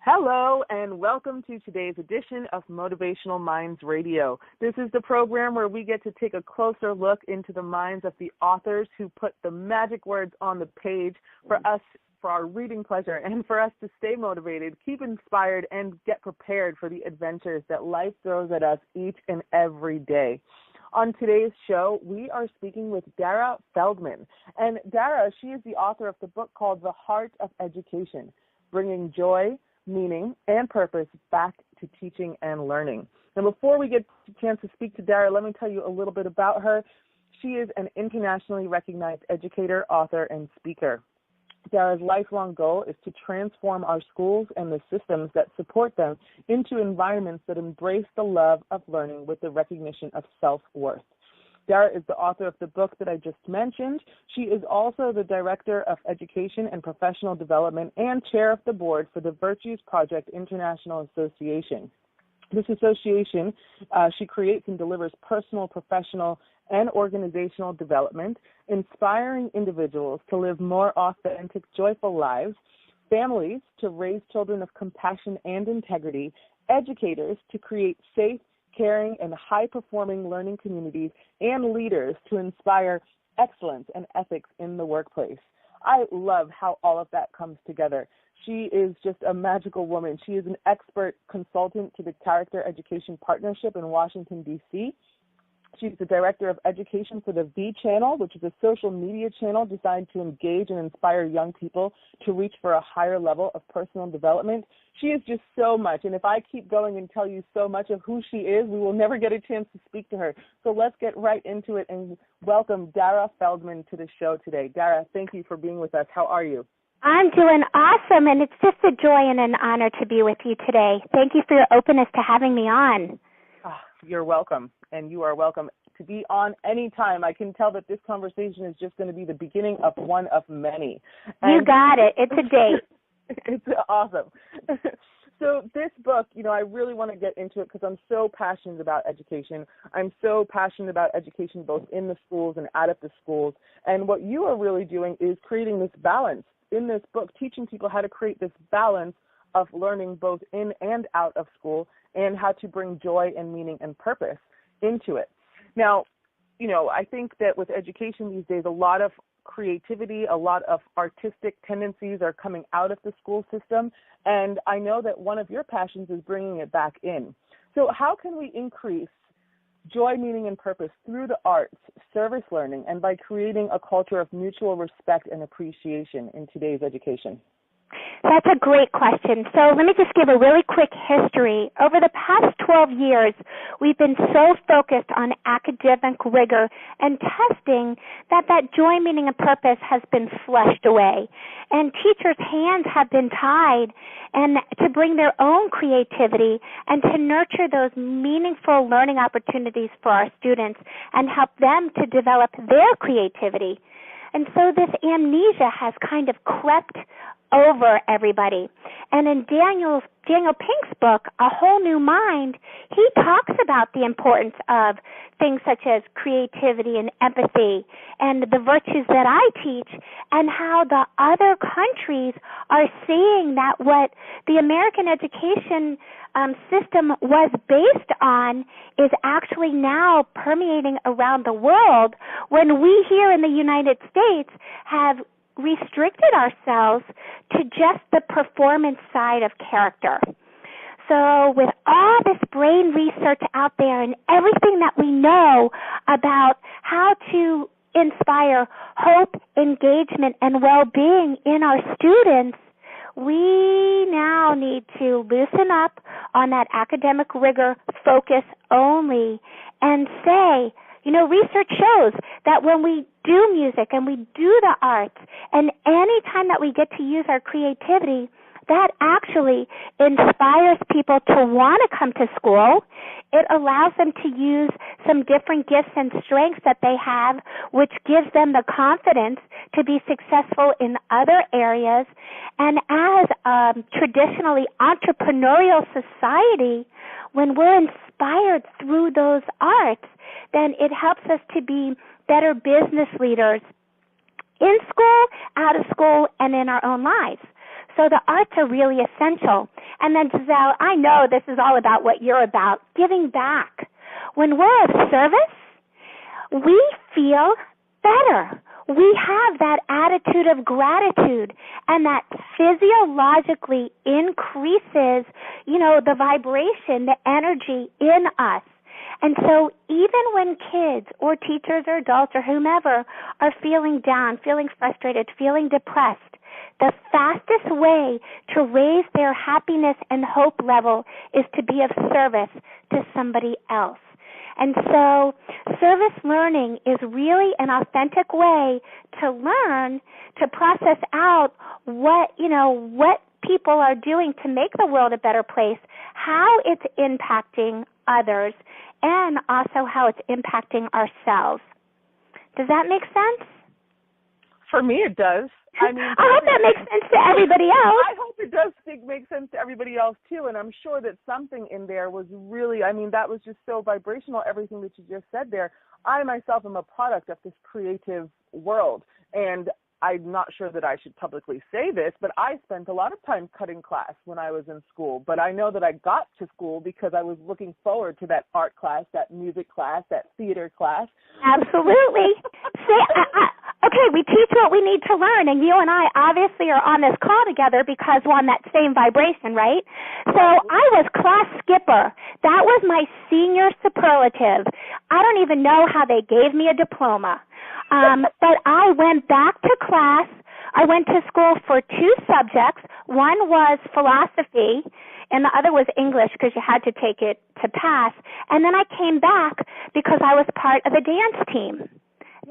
Hello and welcome to today's edition of Motivational Minds Radio. This is the program where we get to take a closer look into the minds of the authors who put the magic words on the page for us, for our reading pleasure, and for us to stay motivated, keep inspired, and get prepared for the adventures that life throws at us each and every day. On today's show, we are speaking with Dara Feldman. And Dara, she is the author of the book called The Heart of Education, Bringing Joy, Meaning, and Purpose Back to Teaching and Learning. And before we get a chance to speak to Dara, let me tell you a little bit about her. She is an internationally recognized educator, author, and speaker. Dara's lifelong goal is to transform our schools and the systems that support them into environments that embrace the love of learning with the recognition of self-worth. Dara is the author of the book that I just mentioned. She is also the Director of Education and Professional Development and Chair of the Board for the Virtues Project International Association. This association, she creates and delivers personal, professional, and organizational development, inspiring individuals to live more authentic, joyful lives, families to raise children of compassion and integrity, educators to create safe, caring, and high-performing learning communities, and leaders to inspire excellence and ethics in the workplace. I love how all of that comes together. She is just a magical woman. She is an expert consultant to the Character Education Partnership in Washington, D.C. She's the Director of Education for the V Channel, which is a social media channel designed to engage and inspire young people to reach for a higher level of personal development. She is just so much, and if I keep going and tell you so much of who she is, we will never get a chance to speak to her. So let's get right into it and welcome Dara Feldman to the show today. Dara, thank you for being with us. How are you? I'm doing awesome, and it's just a joy and an honor to be with you today. Thank you for your openness to having me on. You're welcome, and you are welcome to be on any time. I can tell that this conversation is just going to be the beginning of one of many. You got it. It's a date. It's awesome. So this book, I really want to get into it because I'm so passionate about education. I'm so passionate about education both in the schools and out of the schools. And what you are really doing is creating this balance in this book, teaching people how to create this balance of learning both in and out of school and how to bring joy and meaning and purpose into it. Now, I think that with education these days, a lot of creativity, a lot of artistic tendencies are coming out of the school system, and I know that one of your passions is bringing it back in. So how can we increase joy, meaning, and purpose through the arts, service learning, and by creating a culture of mutual respect and appreciation in today's education? That's a great question. So let me just give a really quick history. Over the past 12 years, we've been so focused on academic rigor and testing that joy, meaning, and purpose has been flushed away. And teachers' hands have been tied and to bring their own creativity and to nurture those meaningful learning opportunities for our students and help them to develop their creativity. And so this amnesia has kind of crept over everybody. And in Daniel Pink's book, A Whole New Mind, he talks about the importance of things such as creativity and empathy and the virtues that I teach, and how the other countries are seeing that what the American education system was based on is actually now permeating around the world, when we here in the United States have restricted ourselves to just the performance side of character. So with all this brain research out there and everything that we know about how to inspire hope, engagement, and well-being in our students, we now need to loosen up on that academic rigor focus only and say, research shows that when we do music and we do the arts, and any time that we get to use our creativity, that actually inspires people to want to come to school. It allows them to use some different gifts and strengths that they have, which gives them the confidence to be successful in other areas. And as a traditionally entrepreneurial society, when we're inspired through those arts, then it helps us to be better business leaders in school, out of school, and in our own lives. So the arts are really essential. And then, Giselle, I know this is all about what you're about, giving back. When we're of service, we feel better. We have that attitude of gratitude, and that physiologically increases, the vibration, the energy in us. And so even when kids or teachers or adults or whomever are feeling down, feeling frustrated, feeling depressed, the fastest way to raise their happiness and hope level is to be of service to somebody else. And so service learning is really an authentic way to learn, to process out what people are doing to make the world a better place, how it's impacting others, and also how it's impacting ourselves. Does that make sense? For me, it does. I hope that makes sense to everybody else. I hope it does make sense to everybody else, too. And I'm sure that something in there was really, that was just so vibrational, everything that you just said there. I myself am a product of this creative world. And I'm not sure that I should publicly say this, but I spent a lot of time cutting class when I was in school. But I know that I got to school because I was looking forward to that art class, that music class, that theater class. Absolutely. Okay, we teach what we need to learn, and you and I obviously are on this call together because we're on that same vibration, right? So I was class skipper. That was my senior superlative. I don't even know how they gave me a diploma. But I went back to class. I went to school for 2 subjects. One was philosophy, and the other was English because you had to take it to pass. And then I came back because I was part of the dance team.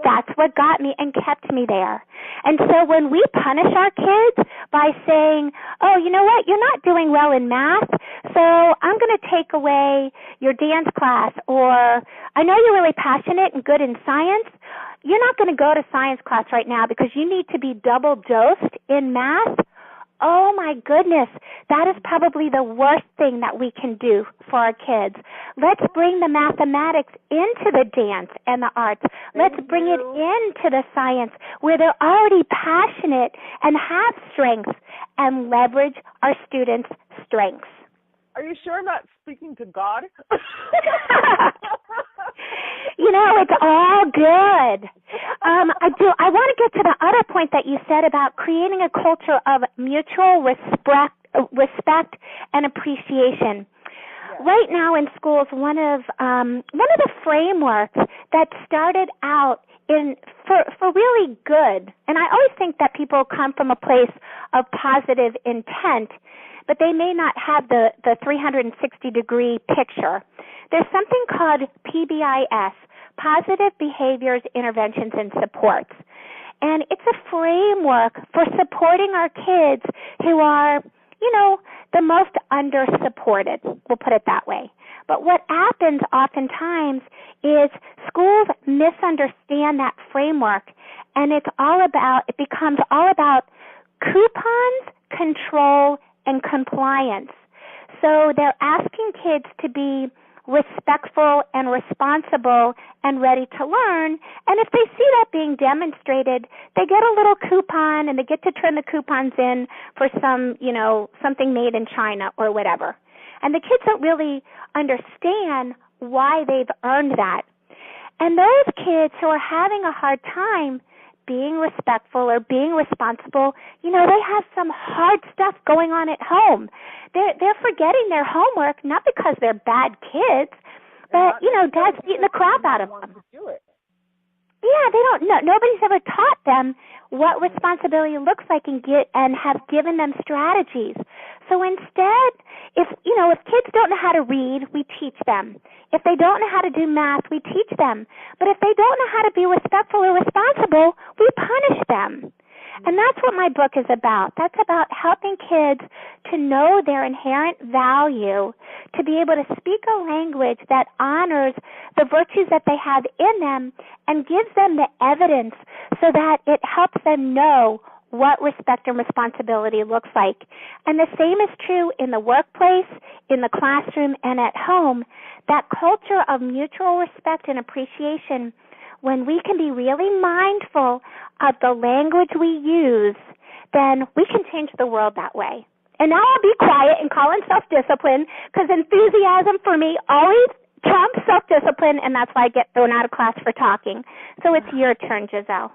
That's what got me and kept me there. And so when we punish our kids by saying, oh, you know what, you're not doing well in math, so I'm going to take away your dance class, or I know you're really passionate and good in science, you're not going to go to science class right now because you need to be double dosed in math. Oh, my goodness, that is probably the worst thing that we can do for our kids. Let's bring the mathematics into the dance and the arts. Let's bring it into the science where they're already passionate and have strengths, and leverage our students' strengths. Are you sure I'm not speaking to God? It's all good. I want to get to the other point that you said about creating a culture of mutual respect and appreciation. Yes. Right now in schools, one of the frameworks that started out for really good, and I always think that people come from a place of positive intent, but they may not have the 360-degree picture. There's something called PBIS, Positive Behaviors, Interventions, and Supports. And it's a framework for supporting our kids who are, the most under-supported. We'll put it that way. But what happens oftentimes is schools misunderstand that framework, and it becomes all about coupons, control, and compliance. So they're asking kids to be respectful and responsible and ready to learn. And if they see that being demonstrated, they get a little coupon and they get to turn the coupons in for something made in China or whatever. And the kids don't really understand why they've earned that. And those kids who are having a hard time being respectful or being responsible, they have some hard stuff going on at home. They're forgetting their homework, not because they're bad kids, but, Dad's beating the crap out of them. Yeah, they don't know. Nobody's ever taught them what responsibility looks like and have given them strategies. So instead, if kids don't know how to read, we teach them. If they don't know how to do math, we teach them. But if they don't know how to be respectful or responsible, we punish them. And that's what my book is about. That's about helping kids to know their inherent value, to be able to speak a language that honors the virtues that they have in them and gives them the evidence so that it helps them know what respect and responsibility looks like. And the same is true in the workplace, in the classroom, and at home. That culture of mutual respect and appreciation, when we can be really mindful of the language we use, then we can change the world that way. And now I'll be quiet and call in self-discipline because enthusiasm for me always trumps self-discipline, and that's why I get thrown out of class for talking. So it's your turn, Jeselle.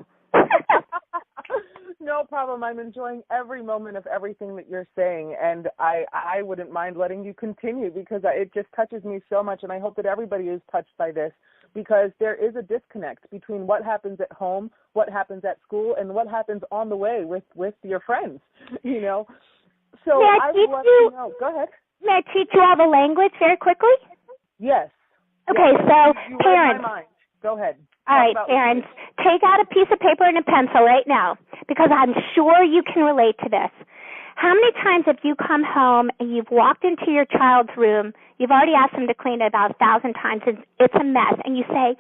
No problem. I'm enjoying every moment of everything that you're saying, and I wouldn't mind letting you continue because it just touches me so much, and I hope that everybody is touched by this because there is a disconnect between what happens at home, what happens at school, and what happens on the way with your friends, you know. So I would love to know. Go ahead. May I teach you all the language very quickly? Yes. Okay, yes. so you parents. read my mind. Go ahead. All right, parents, take out a piece of paper and a pencil right now because I'm sure you can relate to this. How many times have you come home and you've walked into your child's room, you've already asked them to clean it about 1,000 times, and it's a mess, and you say,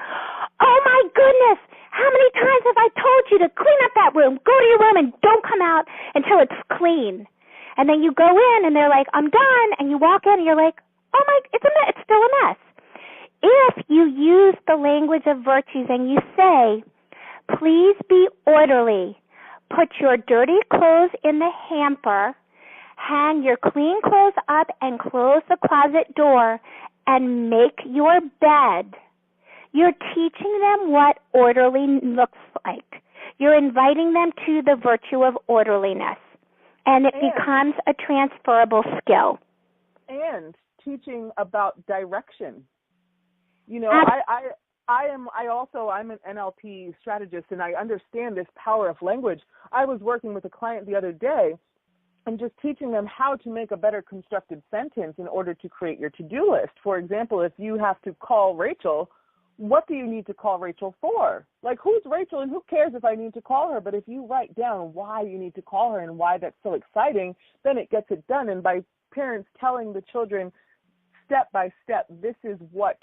oh my goodness, how many times have I told you to clean up that room? Go to your room and don't come out until it's clean. And then you go in and they're like, I'm done, and you walk in and you're like, oh my, it's still a mess. If you use the language of virtues and you say, please be orderly, put your dirty clothes in the hamper, hang your clean clothes up and close the closet door, and make your bed, you're teaching them what orderly looks like. You're inviting them to the virtue of orderliness, and it becomes a transferable skill. And teaching about direction. You know, I'm an NLP strategist, and I understand this power of language. I was working with a client the other day and just teaching them how to make a better constructed sentence in order to create your to-do list. For example, if you have to call Rachel, what do you need to call Rachel for? Like, who's Rachel, and who cares if I need to call her? But if you write down why you need to call her and why that's so exciting, then it gets it done. And by parents telling the children step by step, this is what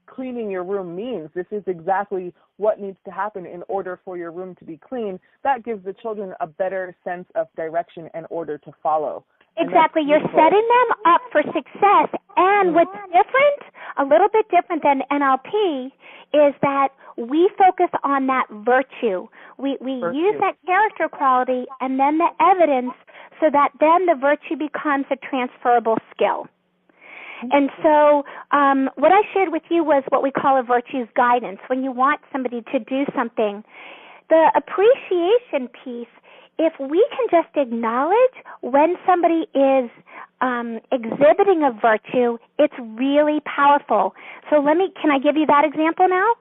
cleaning your room means. This is exactly what needs to happen in order for your room to be clean. That gives the children a better sense of direction and order to follow. Exactly. You're setting them up for success. And what's different, a little bit different than NLP, is that we focus on that virtue. We use that character quality and then the evidence so that then the virtue becomes a transferable skill. And so what I shared with you was what we call a virtues guidance. When you want somebody to do something, the appreciation piece, if we can just acknowledge when somebody is exhibiting a virtue, it's really powerful. So can I give you that example now?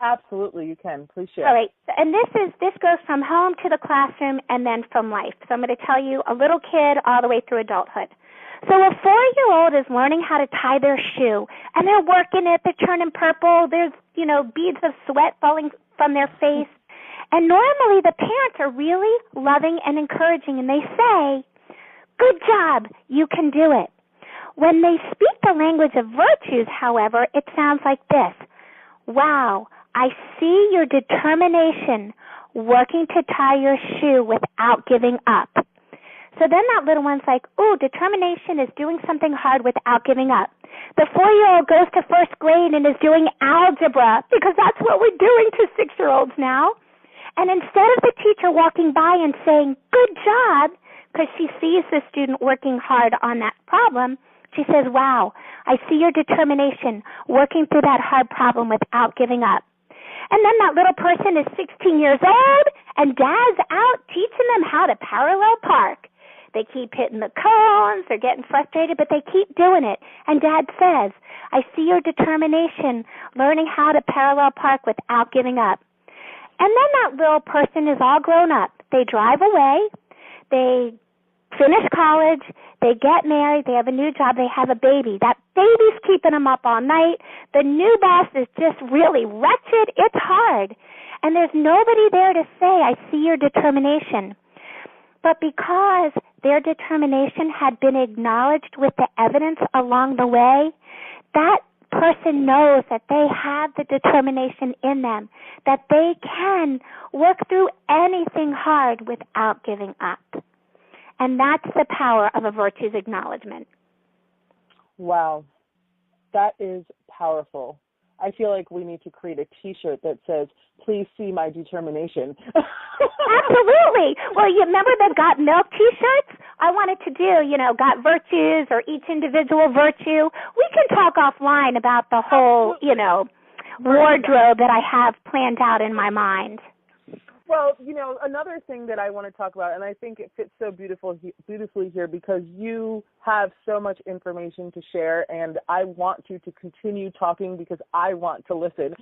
Absolutely, you can. Please share. All right. And this goes from home to the classroom and then from life. So I'm going to tell you a little kid all the way through adulthood. So a 4-year-old is learning how to tie their shoe, and they're working it, they're turning purple, there's, beads of sweat falling from their face. And normally the parents are really loving and encouraging, and they say, good job, you can do it. When they speak the language of virtues, however, it sounds like this. Wow, I see your determination working to tie your shoe without giving up. So then that little one's like, ooh, determination is doing something hard without giving up. The 4-year-old goes to first grade and is doing algebra because that's what we're doing to 6-year-olds now. And instead of the teacher walking by and saying, good job, because she sees the student working hard on that problem, she says, wow, I see your determination working through that hard problem without giving up. And then that little person is 16 years old, and Dad's out teaching them how to parallel park. They keep hitting the cones, they're getting frustrated, but they keep doing it. And Dad says, I see your determination learning how to parallel park without giving up. And then that little person is all grown up. They drive away, they finish college, they get married, they have a new job, they have a baby. That baby's keeping them up all night. The new boss is just really wretched. It's hard. And there's nobody there to say, I see your determination. But because their determination had been acknowledged with the evidence along the way, that person knows that they have the determination in them, that they can work through anything hard without giving up. And that's the power of a virtues acknowledgement. Wow. That is powerful. I feel like we need to create a T-shirt that says, "Please see my determination." Absolutely. Well, you remember the Got Milk T-shirts? I wanted to do, Got Virtues or each individual virtue. We can talk offline about the whole, wardrobe that I have planned out in my mind. Well, another thing that I want to talk about, and I think it fits so beautifully here because you have so much information to share, and I want you to continue talking because I want to listen.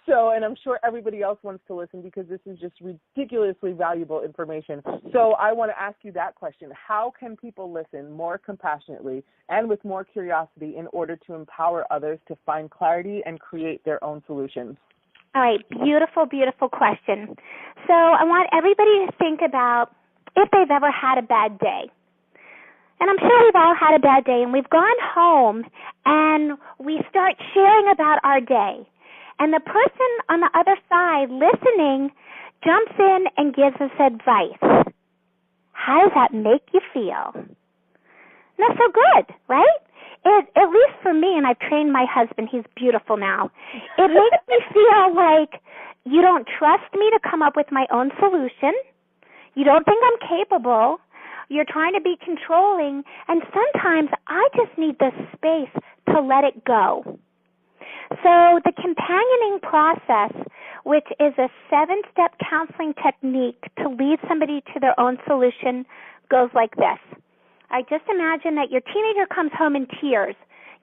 So, and I'm sure everybody else wants to listen because this is just ridiculously valuable information. So I want to ask you that question. How can people listen more compassionately and with more curiosity in order to empower others to find clarity and create their own solutions? All right, beautiful, beautiful question. So I want everybody to think about if they've ever had a bad day. And I'm sure we've all had a bad day, and we've gone home, and we start sharing about our day. And the person on the other side listening jumps in and gives us advice. How does that make you feel? Not so good, right? At least for me, and I've trained my husband, he's beautiful now, it makes me feel like you don't trust me to come up with my own solution. You don't think I'm capable. You're trying to be controlling. And sometimes I just need the space to let it go. So the companioning process, which is a 7-step counseling technique to lead somebody to their own solution, goes like this. I just imagine that your teenager comes home in tears.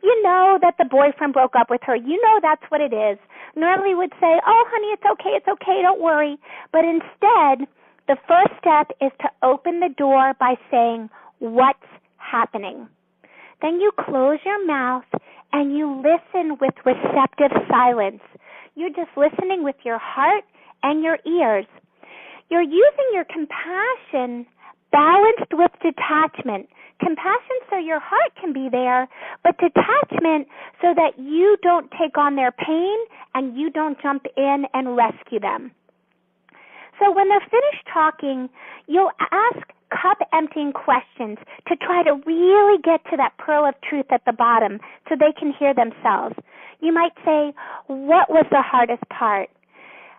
You know that the boyfriend broke up with her. You know that's what it is. Normally would say, "Oh, honey, it's okay, don't worry." But instead, the first step is to open the door by saying, "What's happening?" Then you close your mouth and you listen with receptive silence. You're just listening with your heart and your ears. You're using your compassion balanced with detachment. Compassion so your heart can be there, but detachment so that you don't take on their pain and you don't jump in and rescue them. So when they're finished talking, you'll ask cup-emptying questions to try to really get to that pearl of truth at the bottom so they can hear themselves. You might say, "What was the hardest part?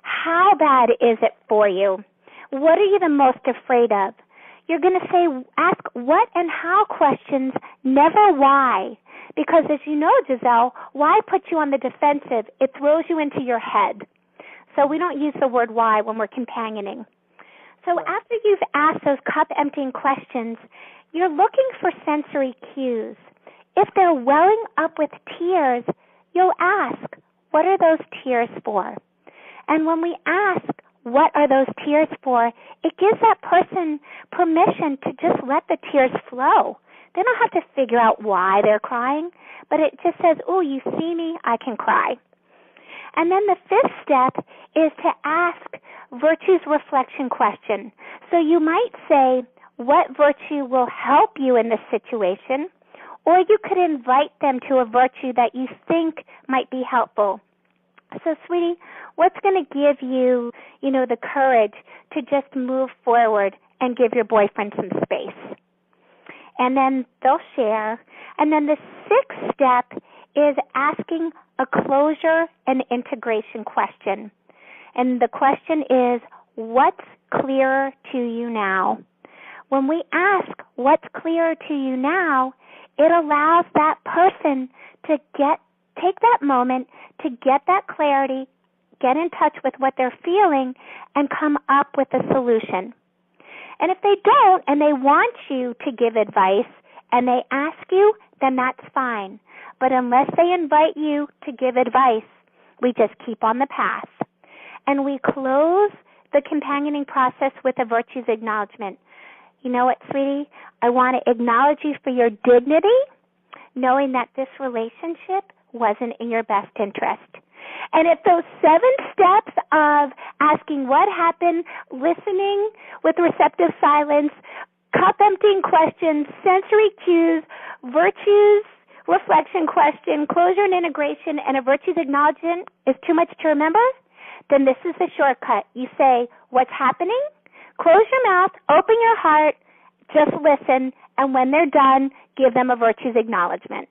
How bad is it for you? What are you the most afraid of?" You're going to say, ask what and how questions, never why. Because as you know, Jeselle, why put you on the defensive? It throws you into your head. So we don't use the word why when we're companioning. So after you've asked those cup-emptying questions, you're looking for sensory cues. If they're welling up with tears, you'll ask, what are those tears for? And when we ask, what are those tears for, it gives that person permission to just let the tears flow. They don't have to figure out why they're crying, but it just says, "Oh, you see me, I can cry." And then the 5th step is to ask virtue's reflection question. So you might say, what virtue will help you in this situation? Or you could invite them to a virtue that you think might be helpful. So, sweetie, what's going to give you, the courage to just move forward and give your boyfriend some space? And then they'll share. And then the 6th step is asking a closure and integration question. And the question is, what's clearer to you now? When we ask what's clearer to you now, it allows that person to take that moment to get that clarity, get in touch with what they're feeling, and come up with a solution. And if they don't and they want you to give advice and they ask you, then that's fine. But unless they invite you to give advice, we just keep on the path. And we close the companioning process with a virtues acknowledgement. You know what, sweetie? I want to acknowledge you for your dignity, knowing that this relationship wasn't in your best interest. And if those 7 steps of asking what happened, listening with receptive silence, cup-emptying questions, sensory cues, virtues, reflection question, closure and integration, and a virtues acknowledgement is too much to remember, then this is the shortcut. You say, what's happening? Close your mouth, open your heart, just listen, and when they're done, give them a virtues acknowledgement.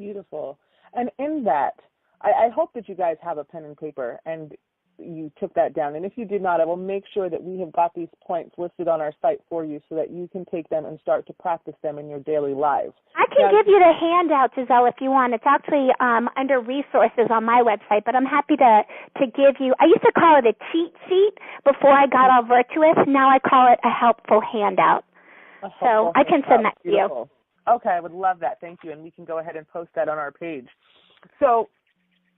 Beautiful. And in that, I hope that you guys have a pen and paper and you took that down. And if you did not, I will make sure that we have got these points listed on our site for you so that you can take them and start to practice them in your daily lives. I can give you the handout, Jeselle, if you want. It's actually under resources on my website, but I'm happy to give you, I used to call it a cheat sheet before I got all virtuous. Now I call it a helpful handout. So I can send that to you. Okay, I would love that. Thank you. And we can go ahead and post that on our page. So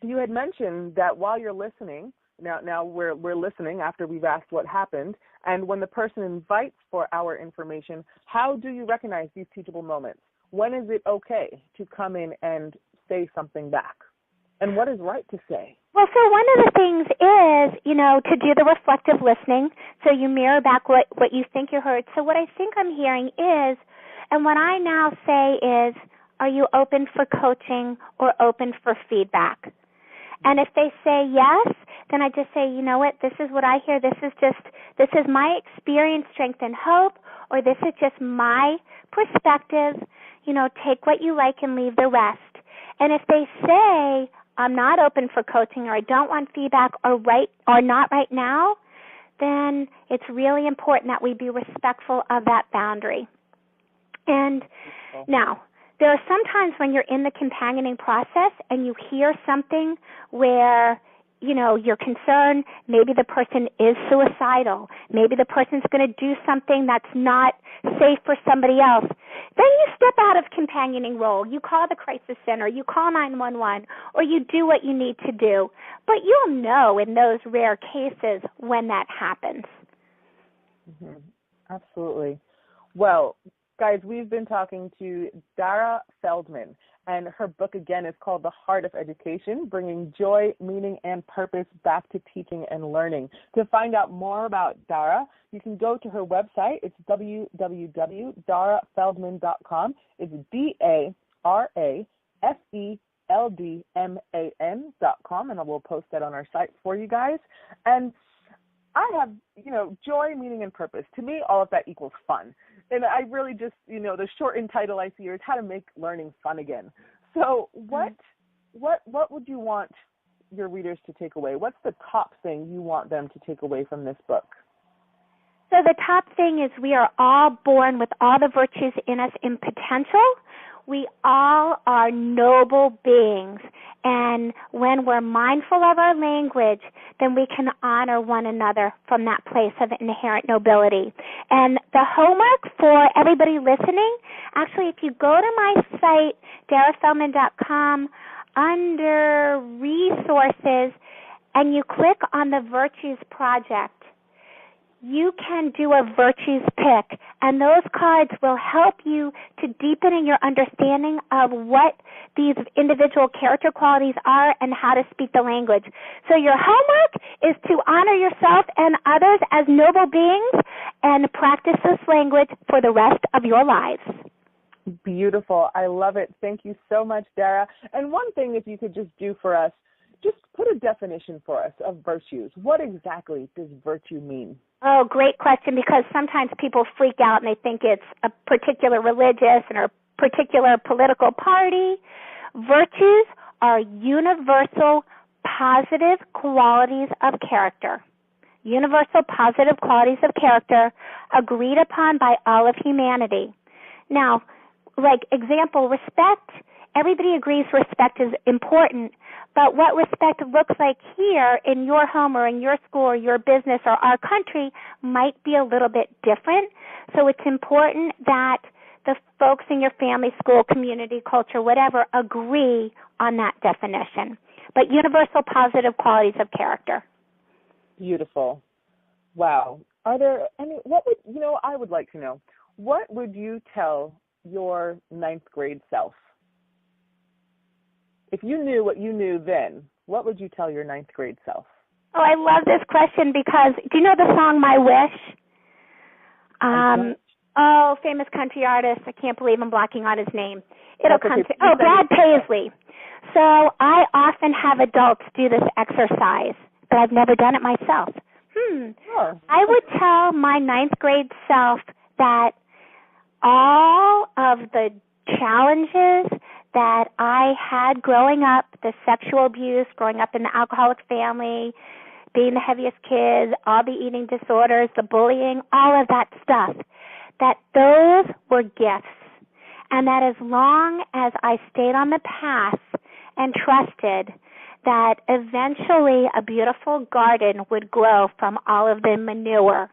you had mentioned that while you're listening, now we're listening after we've asked what happened, and when the person invites for our information, how do you recognize these teachable moments? When is it okay to come in and say something back? And what is right to say? Well, so one of the things is, to do the reflective listening, so you mirror back what you think you heard. So what I think I'm hearing is, and what I now say is, are you open for coaching or open for feedback? And if they say yes, then I just say, you know what, this is what I hear. This is my experience, strength, and hope, or this is just my perspective. Take what you like and leave the rest. And if they say, I'm not open for coaching, or I don't want feedback, or not right now, then it's really important that we be respectful of that boundary. And now, there are some times when you're in the companioning process and you hear something where, you're concerned, maybe the person is suicidal, maybe the person's going to do something that's not safe for somebody else. Then you step out of companioning role. You call the crisis center, you call 911, or you do what you need to do. But you'll know in those rare cases when that happens. Mm-hmm. Absolutely. Well, guys, we've been talking to Dara Feldman, and her book, again, is called The Heart of Education, Bringing Joy, Meaning, and Purpose Back to Teaching and Learning. To find out more about Dara, you can go to her website. It's www.darafeldman.com. It's DARAFELDMAN.com, and I will post that on our site for you guys. And I have, joy, meaning, and purpose. To me, all of that equals fun. And I really just, the shortened title I see here is How to Make Learning Fun Again. So what would you want your readers to take away? What's the top thing you want them to take away from this book? So the top thing is we are all born with all the virtues in us in potential. We all are noble beings. And when we're mindful of our language, then we can honor one another from that place of inherent nobility. And the homework for everybody listening, actually, if you go to my site, darafeldman.com, under resources, and you click on the Virtues Project, you can do a virtues pick, and those cards will help you to deepen in your understanding of what these individual character qualities are and how to speak the language. So your homework is to honor yourself and others as noble beings and practice this language for the rest of your lives. Beautiful. I love it. Thank you so much, Dara. And one thing, if you could just do for us, just put a definition for us of virtues. What exactly does virtue mean? Oh, great question, because sometimes people freak out and they think it's a particular religious or a particular political party. Virtues are universal positive qualities of character. Universal positive qualities of character agreed upon by all of humanity. Now, like example, respect. Everybody agrees respect is important, but what respect looks like here in your home or in your school or your business or our country might be a little bit different. So it's important that the folks in your family, school, community, culture, whatever, agree on that definition. But universal positive qualities of character. Beautiful. Wow. Are there any, I would like to know, what would you tell your 9th grade self? If you knew what you knew then, what would you tell your 9th grade self? Oh, I love this question because, do you know the song My Wish? Famous country artist. I can't believe I'm blocking out his name. It'll come to, Brad Paisley. So I often have adults do this exercise, but I've never done it myself. I would tell my 9th grade self that all of the challenges that I had growing up, the sexual abuse, growing up in the alcoholic family, being the heaviest kid, all the eating disorders, the bullying, all of that stuff, that those were gifts. And that as long as I stayed on the path and trusted that eventually a beautiful garden would grow from all of the manure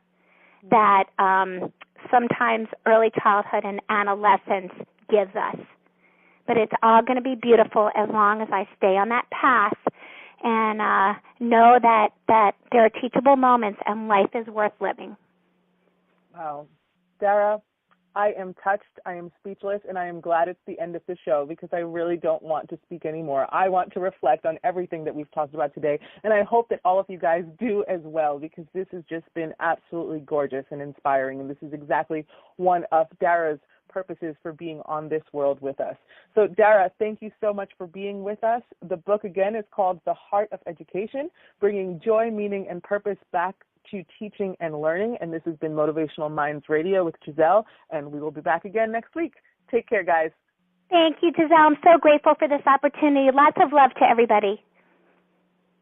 that sometimes early childhood and adolescence gives us. But it's all going to be beautiful as long as I stay on that path and know that there are teachable moments and life is worth living. Wow. Dara, I am touched, I am speechless, and I am glad it's the end of the show because I really don't want to speak anymore. I want to reflect on everything that we've talked about today, and I hope that all of you guys do as well because this has just been absolutely gorgeous and inspiring, and this is exactly one of Dara's purposes for being on this world with us. So, Dara, thank you so much for being with us. The book, again, is called The Heart of Education, Bringing Joy, Meaning, and Purpose Back to Teaching and Learning. And this has been Motivational Minds Radio with Jeselle, and we will be back again next week. Take care, guys. Thank you, Jeselle. I'm so grateful for this opportunity. Lots of love to everybody.